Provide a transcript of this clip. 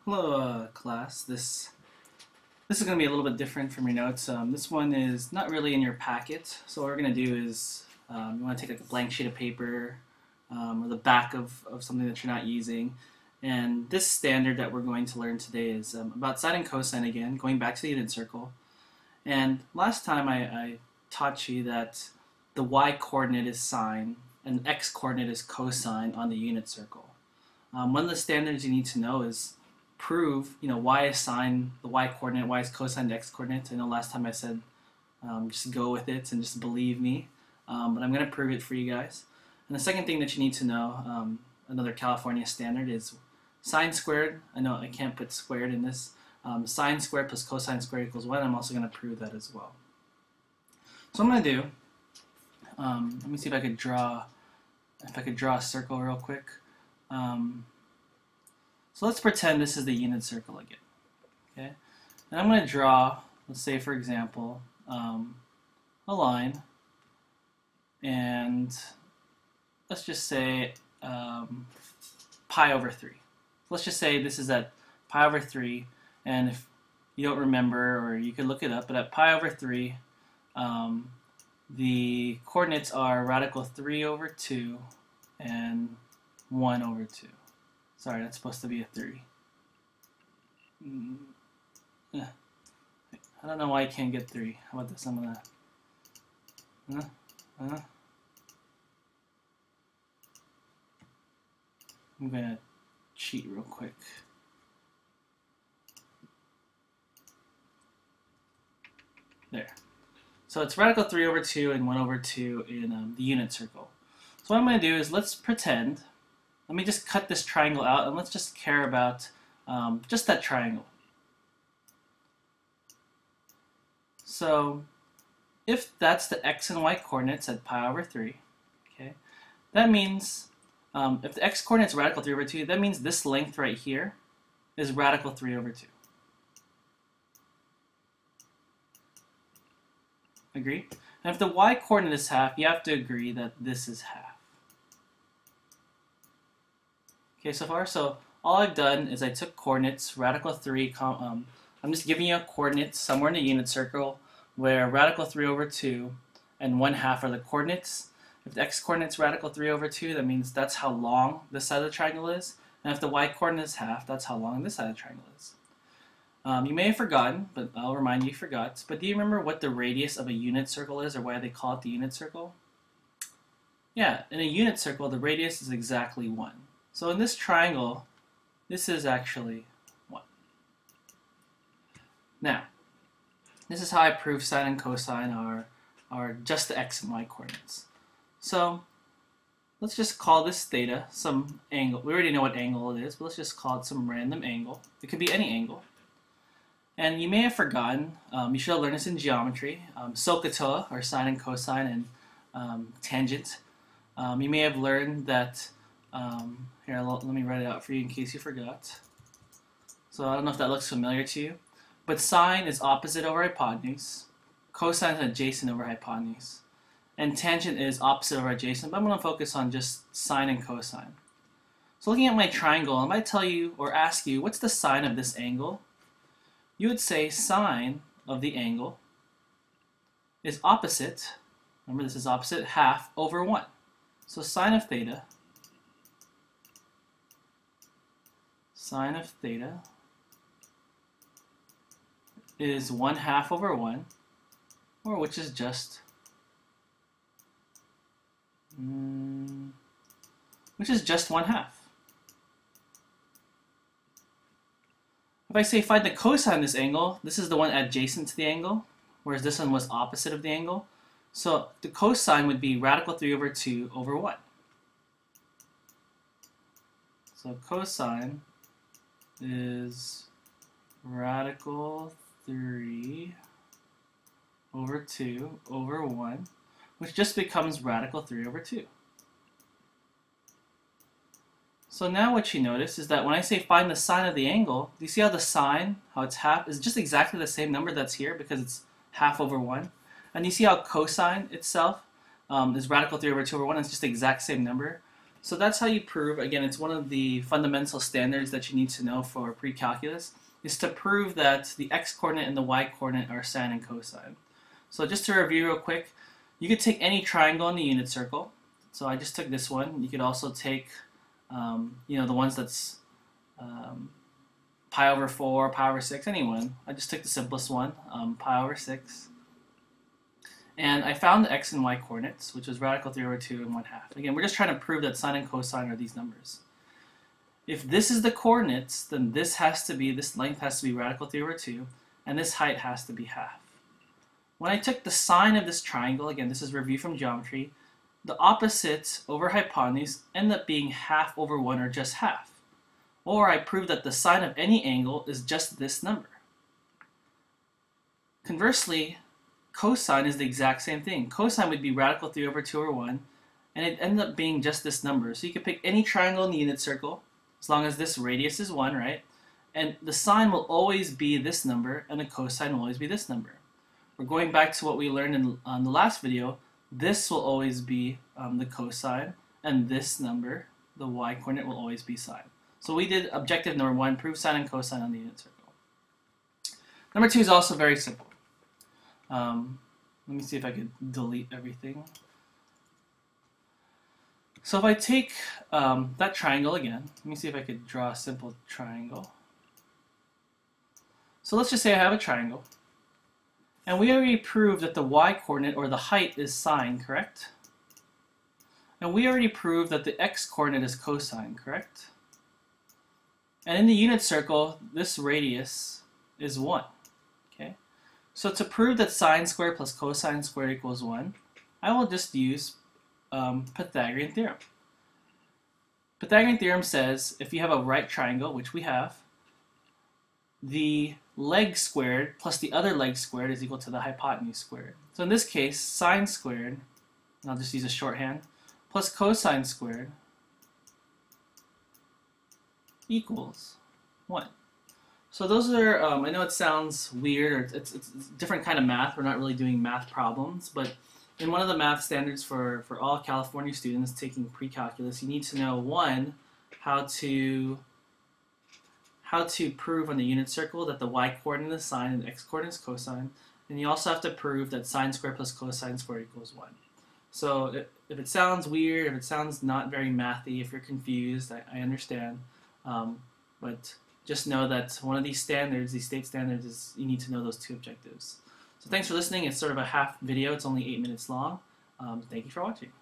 Hello, class. This is going to be a little bit different from your notes. This one is not really in your packet, so what we're going to do is you want to take like a blank sheet of paper or the back of something that you're not using. And this standard that we're going to learn today is about sine and cosine again, going back to the unit circle. And last time I taught you that the y-coordinate is sine and the x-coordinate is cosine on the unit circle. One of the standards you need to know is prove, y is sine the y-coordinate, y is cosine the x-coordinate. I know last time I said just go with it and just believe me, but I'm going to prove it for you guys. And the second thing that you need to know, another California standard, is sine squared. I know I can't put squared in this. Sine squared plus cosine squared equals 1. I'm also going to prove that as well. So I'm going to do, let me see if I could draw a circle real quick. So let's pretend this is the unit circle again, okay? And I'm going to draw, let's say for example, a line, and let's just say pi over 3. Let's just say this is at pi over 3, and if you don't remember, or you could look it up, but at pi over 3, the coordinates are radical 3 over 2 and 1 over 2. Sorry, that's supposed to be a 3. I don't know why I can't get 3. How about the sum of that? I'm going to cheat real quick. There. So it's radical 3 over 2 and 1 over 2 in the unit circle. So what I'm going to do is let's pretend. Let me just cut this triangle out, and let's just care about just that triangle. So if that's the x and y coordinates at pi over 3, okay, that means if the x coordinate is radical 3 over 2, that means this length right here is radical 3 over 2. Agree? And if the y coordinate is half, you have to agree that this is half. Okay, so far, so all I've done is I took coordinates, radical 3, I'm just giving you a coordinate somewhere in the unit circle where radical 3 over 2 and 1/2 are the coordinates. If the x-coordinate is radical 3 over 2, that means that's how long this side of the triangle is. And if the y-coordinate is half, that's how long this side of the triangle is. You may have forgotten, but I'll remind you forgot. But do you remember what the radius of a unit circle is, or why they call it the unit circle? Yeah, in a unit circle, the radius is exactly 1. So in this triangle, this is actually 1. Now, this is how I prove sine and cosine are just the x and y coordinates. So let's just call this theta some angle. We already know what angle it is, but let's just call it some random angle. It could be any angle. And you may have forgotten, you should have learned this in geometry, SOHCAHTOA, or sine and cosine, and tangent. You may have learned that, here, let me write it out for you in case you forgot. So I don't know if that looks familiar to you, but sine is opposite over hypotenuse, cosine is adjacent over hypotenuse, and tangent is opposite over adjacent, but I'm going to focus on just sine and cosine. So looking at my triangle, I might tell you or ask you, what's the sine of this angle? You would say sine of the angle is opposite, remember this is opposite, half over 1. So sine of theta is 1/2 over 1, or which is just 1/2. If I say find the cosine of this angle, this is the one adjacent to the angle, whereas this one was opposite of the angle. So the cosine would be radical 3 over 2 over 1. So cosine is radical 3 over 2 over 1, which just becomes radical 3 over 2. So now what you notice is that when I say find the sine of the angle, do you see how the sine, how it's half, is just exactly the same number that's here because it's half over 1? And you see how cosine itself is radical 3 over 2 over 1, it's just the exact same number. So that's how you prove, again, it's one of the fundamental standards that you need to know for pre-calculus, is to prove that the x-coordinate and the y-coordinate are sine and cosine. So just to review real quick, you could take any triangle in the unit circle. So I just took this one. You could also take, the ones that's pi over 4, pi over 6, anyone. I just took the simplest one, pi over 6. And I found the x and y coordinates, which is radical 3 over 2 and 1/2. Again, we're just trying to prove that sine and cosine are these numbers. If this is the coordinates, then this length has to be radical 3 over 2, and this height has to be half. When I took the sine of this triangle, again, this is review from geometry, the opposites over hypotenuse end up being half over 1 or just half. Or I proved that the sine of any angle is just this number. Conversely, cosine is the exact same thing. Cosine would be radical 3 over 2 over 1, and it ends up being just this number. So you could pick any triangle in the unit circle, as long as this radius is 1, right? And the sine will always be this number, and the cosine will always be this number. We're going back to what we learned in the last video. This will always be the cosine, and this number, the y-coordinate, will always be sine. So we did objective number 1, prove sine and cosine on the unit circle. Number 2 is also very simple. Let me see if I could delete everything. So if I take that triangle again, let me see if I could draw a simple triangle. So let's just say I have a triangle. And we already proved that the y-coordinate, or the height, is sine, correct? And we already proved that the x-coordinate is cosine, correct? And in the unit circle, this radius is 1. Okay? So to prove that sine squared plus cosine squared equals 1, I will just use Pythagorean theorem. Pythagorean theorem says if you have a right triangle, which we have, the leg squared plus the other leg squared is equal to the hypotenuse squared. So in this case, sine squared, and I'll just use a shorthand, plus cosine squared equals 1. So those are, I know it sounds weird, or it's a different kind of math. We're not really doing math problems, but in one of the math standards for all California students taking pre-calculus, you need to know, one, how to prove on the unit circle that the y-coordinate is sine and the x-coordinate is cosine, and you also have to prove that sine squared plus cosine squared equals 1. So if it sounds weird, if it sounds not very mathy, if you're confused, I understand, but just know that one of these standards, these state standards, is you need to know those two objectives. So thanks for listening. It's sort of a half video. It's only 8 minutes long. Thank you for watching.